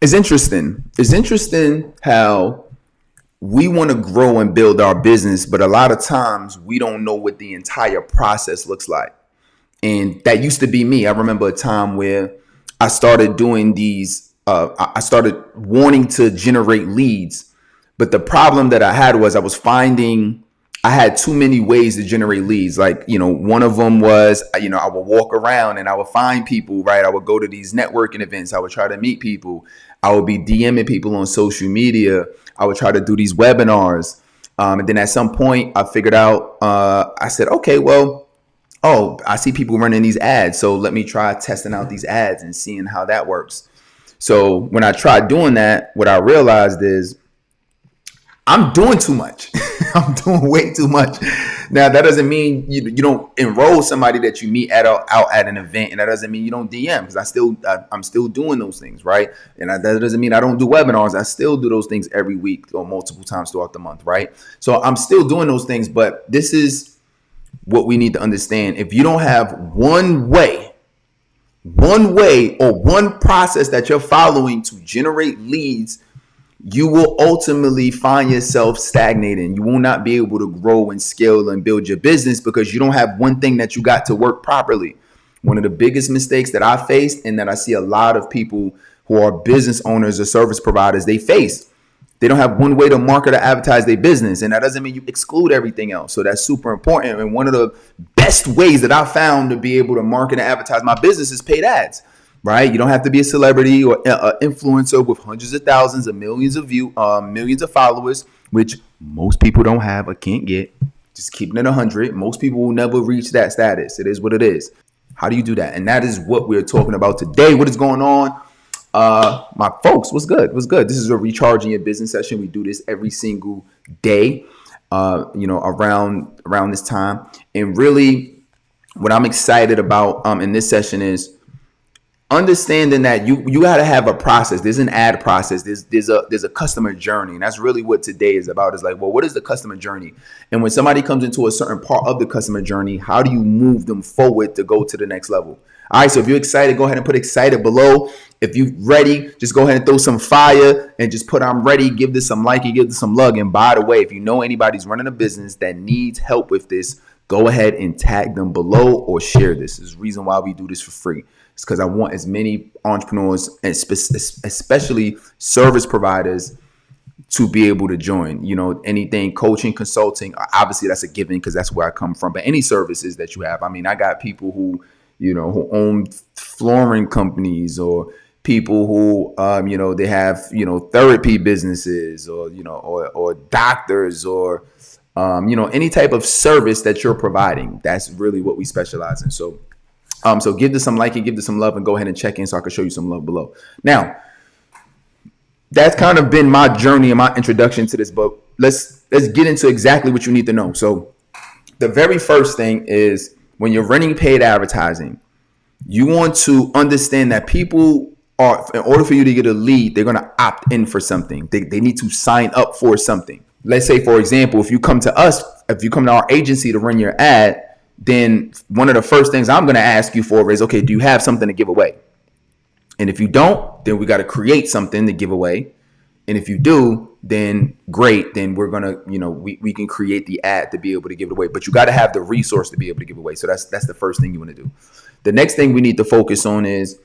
It's interesting. It's interesting how we want to grow and build our business, but a lot of times we don't know what the entire process looks like. And that used to be me. I remember a time where I started doing these, I started wanting to generate leads. But the problem that I had was I was finding I had too many ways to generate leads. Like, one of them was, I would walk around and I would find people, right? I would go to these networking events. I would try to meet people. I would be DMing people on social media. I would try to do these webinars. And then at some point I figured out, I said, okay, well, oh, I see people running these ads. So let me try testing out these ads and seeing how that works. So when I tried doing that, what I realized is I'm doing too much. I'm doing way too much. Now, that doesn't mean you don't enroll somebody that you meet out at an event, and that doesn't mean you don't DM, because I'm still doing those things, right? And that doesn't mean I don't do webinars. I still do those things every week or multiple times throughout the month, right? So I'm still doing those things, but this is what we need to understand. If you don't have one way or one process that you're following to generate leads, you will ultimately find yourself stagnating. You will not be able to grow and scale and build your business because you don't have one thing that you got to work properly. One of the biggest mistakes that I faced, and that I see a lot of people who are business owners or service providers, they face, they don't have one way to market or advertise their business. And that doesn't mean you exclude everything else. So that's super important. And one of the best ways that I found to be able to market and advertise my business is paid ads. Right? You don't have to be a celebrity or an influencer with hundreds of thousands of millions of millions of followers, which most people don't have or can't get. Just keeping it 100. Most people will never reach that status. It is what it is. How do you do that? And that is what we're talking about today. What is going on? My folks, what's good? What's good? This is a Recharging Your Business session. We do this every single day, around this time. And really, what I'm excited about in this session is understanding that you got to have a process. There's an ad process. There's a customer journey, and that's really what today is about. Is like, well, what is the customer journey? And when somebody comes into a certain part of the customer journey, how do you move them forward to go to the next level? All right. So if you're excited, go ahead and put excited below. If you're ready, just go ahead and throw some fire and just put I'm ready. Give this some like, give this some love. And by the way, if you know anybody's running a business that needs help with this, go ahead and tag them below or share this. There's a reason why we do this for free. It's because I want as many entrepreneurs, and especially service providers, to be able to join. Anything coaching, consulting, obviously that's a given because that's where I come from. But any services that you have, I got people who own flooring companies, or people who, they have, therapy businesses, or doctors, or, any type of service that you're providing. That's really what we specialize in. So give this some like and give this some love, and go ahead and check in so I can show you some love below. Now, that's kind of been my journey and my introduction to this book. Let's get into exactly what you need to know. So the very first thing is, when you're running paid advertising, you want to understand that people are, in order for you to get a lead, they're going to opt in for something. They need to sign up for something. Let's say, for example, if you come to our agency to run your ad, then one of the first things I'm going to ask you for is, okay, do you have something to give away? And if you don't, then we got to create something to give away. And if you do, then great. Then we're going to, we can create the ad to be able to give it away. But you got to have the resource to be able to give away. So that's the first thing you want to do. The next thing we need to focus on is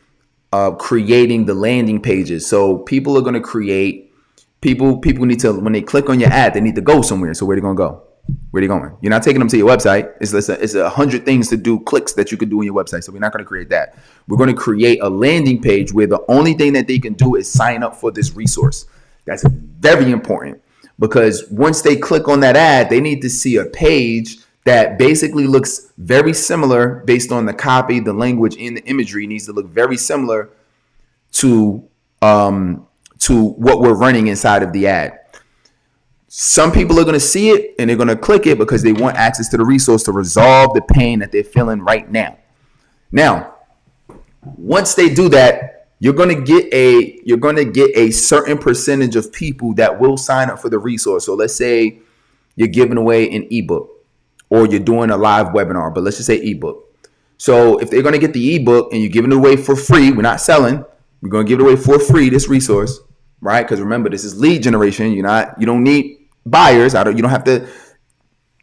creating the landing pages. So people are going to create, people need to, when they click on your ad, they need to go somewhere. So where are they going to go? Where are they going? You're not taking them to your website. It's 100 things to do, clicks that you could do on your website. So we're not going to create that. We're going to create a landing page where the only thing that they can do is sign up for this resource. That's very important, because once they click on that ad, they need to see a page that basically looks very similar based on the copy, the language, and the imagery. It needs to look very similar to what we're running inside of the ad. Some people are going to see it and they're going to click it because they want access to the resource to resolve the pain that they're feeling right now. Now, once they do that, you're going to get a certain percentage of people that will sign up for the resource. So let's say you're giving away an ebook, or you're doing a live webinar, but let's just say ebook. So if they're going to get the ebook and you're giving it away for free, we're not selling, We're going to give it away for free, this resource, right? Because remember, this is lead generation. You don't need buyers. You don't have to.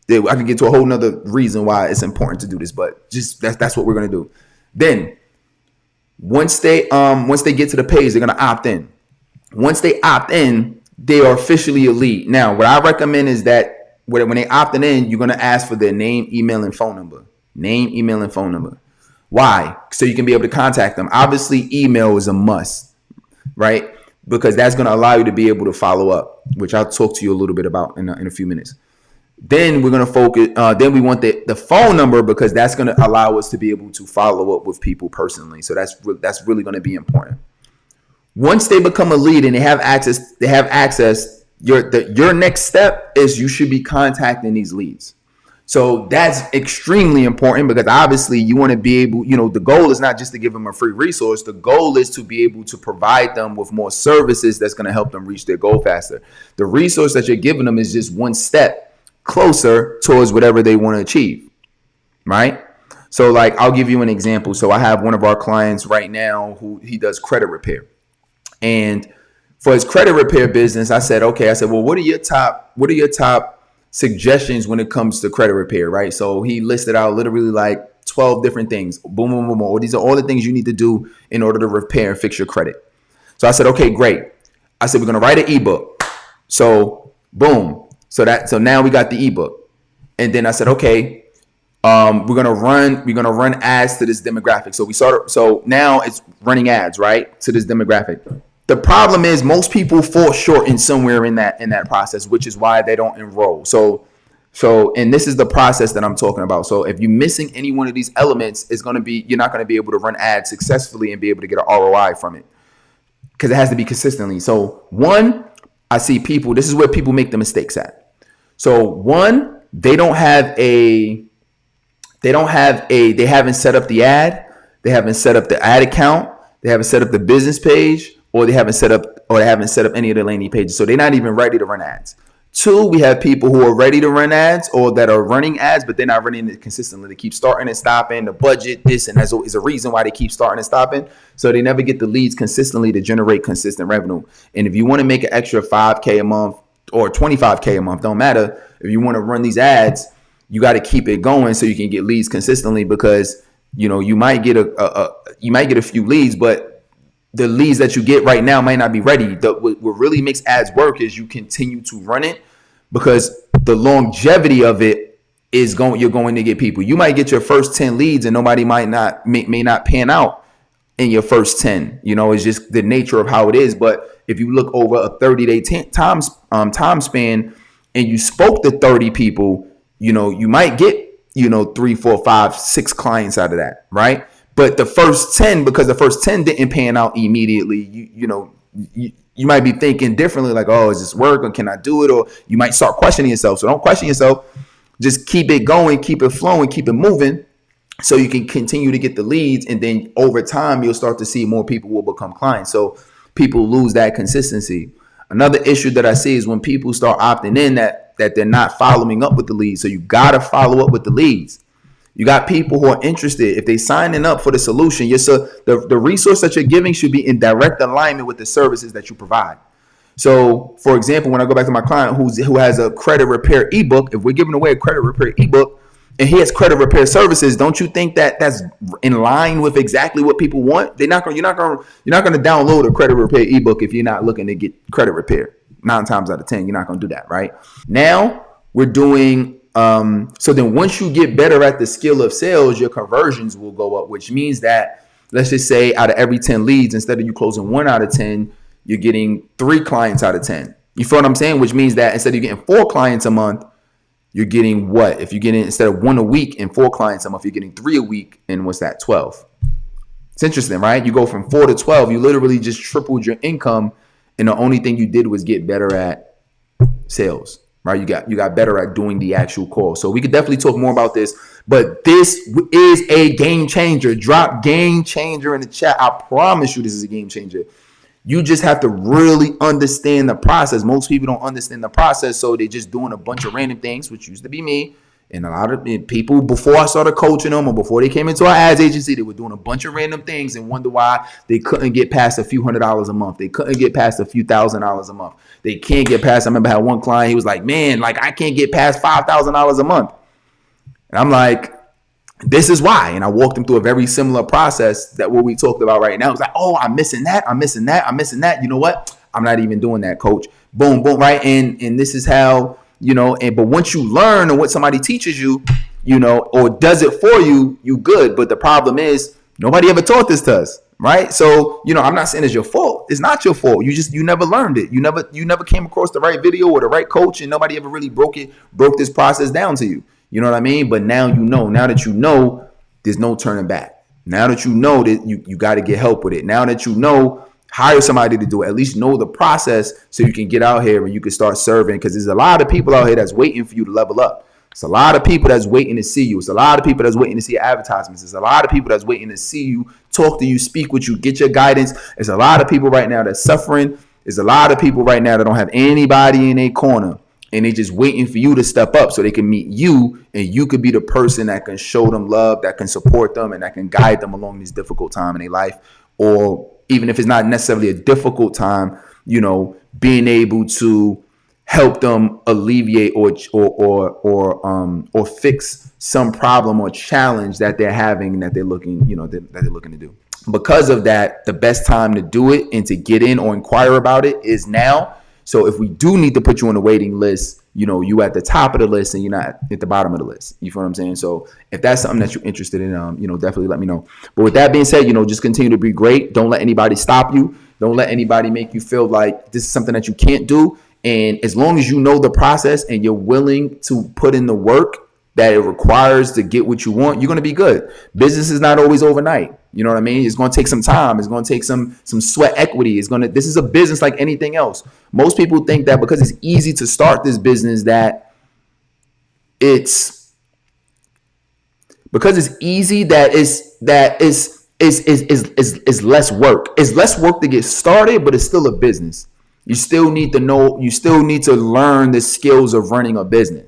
I can get to a whole nother reason why it's important to do this, but just that's what we're going to do. Then once they get to the page, they're going to opt in. Once they opt in, they are officially a lead. Now, what I recommend is that when they opt in, you're going to ask for their name, email, and phone number. Name, email, and phone number. Why? So you can be able to contact them. Obviously, email is a must, right? Because that's going to allow you to be able to follow up, which I'll talk to you a little bit about in a few minutes. Then we're going to focus. Then we want the phone number, because that's going to allow us to be able to follow up with people personally. So that's really going to be important. Once they become a lead and they have access. Your next step is you should be contacting these leads. So that's extremely important, because obviously you want to be able, the goal is not just to give them a free resource. The goal is to be able to provide them with more services that's going to help them reach their goal faster. The resource that you're giving them is just one step closer towards whatever they want to achieve, right? So like, I'll give you an example. So I have one of our clients right now who he does credit repair. And for his credit repair business, I said, well, what are your top suggestions when it comes to credit repair, right? So he listed out literally like 12 different things. Boom, boom, boom, boom. These are all the things you need to do in order to repair and fix your credit. So I said, okay, great. I said, we're going to write an ebook. So boom. So now we got the ebook. And then I said, okay, we're going to run ads to this demographic. So now it's running ads, right, to this demographic. The problem is most people fall short in somewhere in that process, which is why they don't enroll. So and this is the process that I'm talking about. So if you're missing any one of these elements, you're not going to be able to run ads successfully and be able to get an ROI from it, because it has to be consistently. So one, I see people, this is where people make the mistakes at. So one, they haven't set up the ad. They haven't set up the ad account. They haven't set up the business page. Or they haven't set up any of the landing pages. So they're not even ready to run ads. Two, we have people who are ready to run ads or that are running ads, but they're not running it consistently. They keep starting and stopping, the budget, this, and that is a reason why they keep starting and stopping. So they never get the leads consistently to generate consistent revenue. And if you want to make an extra $5K a month or $25K a month, don't matter. If you want to run these ads, you got to keep it going so you can get leads consistently, because you might get a few leads, but the leads that you get right now might not be ready. What really makes ads work is you continue to run it, because the longevity of it is you're going to get people. You might get your first 10 leads and nobody may not pan out in your first 10. It's just the nature of how it is. But if you look over a 30-day time span and you spoke to 30 people, you might get 3, 4, 5, 6 clients out of that, right? But the first 10, because the first 10 didn't pan out immediately, you might be thinking differently, like, oh, is this work, or can I do it? Or you might start questioning yourself. So don't question yourself. Just keep it going, keep it flowing, keep it moving, so you can continue to get the leads. And then over time, you'll start to see more people will become clients. So people lose that consistency. Another issue that I see is when people start opting in that they're not following up with the leads. So you got to follow up with the leads. You got people who are interested. If they signing up for the solution, the resource that you're giving should be in direct alignment with the services that you provide. So, for example, when I go back to my client who has a credit repair ebook, if we're giving away a credit repair ebook and he has credit repair services, don't you think that that's in line with exactly what people want? You're not going to download a credit repair ebook if you're not looking to get credit repair. 9 times out of 10, you're not going to do that, right? Now we're doing. So then once you get better at the skill of sales, your conversions will go up, which means that, let's just say out of every 10 leads, instead of you closing 1 out of 10, you're getting 3 clients out of 10. You feel what I'm saying? Which means that instead of you getting 4 clients a month, you're getting what? If you're getting, instead of 1 a week and 4 clients a month, you're getting 3 a week. And what's that? 12. It's interesting, right? You go from 4 to 12. You literally just tripled your income. And the only thing you did was get better at sales. Right, you got better at doing the actual call. So we could definitely talk more about this, but this is a game changer. Drop game changer in the chat. I promise you this is a game changer. You just have to really understand the process. Most people don't understand the process, so they're just doing a bunch of random things, which used to be me, And a lot of people, before I started coaching them or before they came into our ads agency, they were doing a bunch of random things and wonder why they couldn't get past a few $100s a month. They couldn't get past a few $1,000s a month. They can't get past. I remember I had one client, he was like, man, like I can't get past $5,000 a month. And I'm like, this is why. And I walked them through a very similar process that what we talked about right now. It's like, oh, I'm missing that. I'm missing that. I'm missing that. You know what? I'm not even doing that, coach. Boom, boom, right? And this is how, but once you learn and what somebody teaches you, or does it for you, you good. But the problem is nobody ever taught this to us, right? So, I'm not saying it's your fault. It's not your fault. You never learned it. You never came across the right video or the right coach, and nobody ever really broke this process down to you. You know what I mean? But now now that you know, there's no turning back. Now that you know that you got to get help with it. Now that you know, hire somebody to do it. At least know the process so you can get out here and you can start serving, because there's a lot of people out here that's waiting for you to level up. It's a lot of people that's waiting to see you. It's a lot of people that's waiting to see advertisements. It's a lot of people that's waiting to see you, talk to you, speak with you, get your guidance. There's a lot of people right now that's suffering. There's a lot of people right now that don't have anybody in their corner. And they just waiting for you to step up so they can meet you, and you could be the person that can show them love, that can support them, and that can guide them along this difficult time in their life. Or even if it's not necessarily a difficult time, being able to help them alleviate or fix some problem or challenge that they're having, that they're looking to do. Because of that, the best time to do it and to get in or inquire about it is now. So if we do need to put you on the waiting list, you at the top of the list and you're not at the bottom of the list. You feel what I'm saying? So if that's something that you're interested in, definitely let me know. But with that being said, just continue to be great. Don't let anybody stop you. Don't let anybody make you feel like this is something that you can't do. And as long as you know the process and you're willing to put in the work that it requires to get what you want, you're going to be good. Business is not always overnight. You know what I mean? It's going to take some time. It's going to take some sweat equity. This is a business like anything else. Most people think that because it's easy to start this business, that it's less work. It's less work to get started, but it's still a business. You still need to know, you still need to learn the skills of running a business.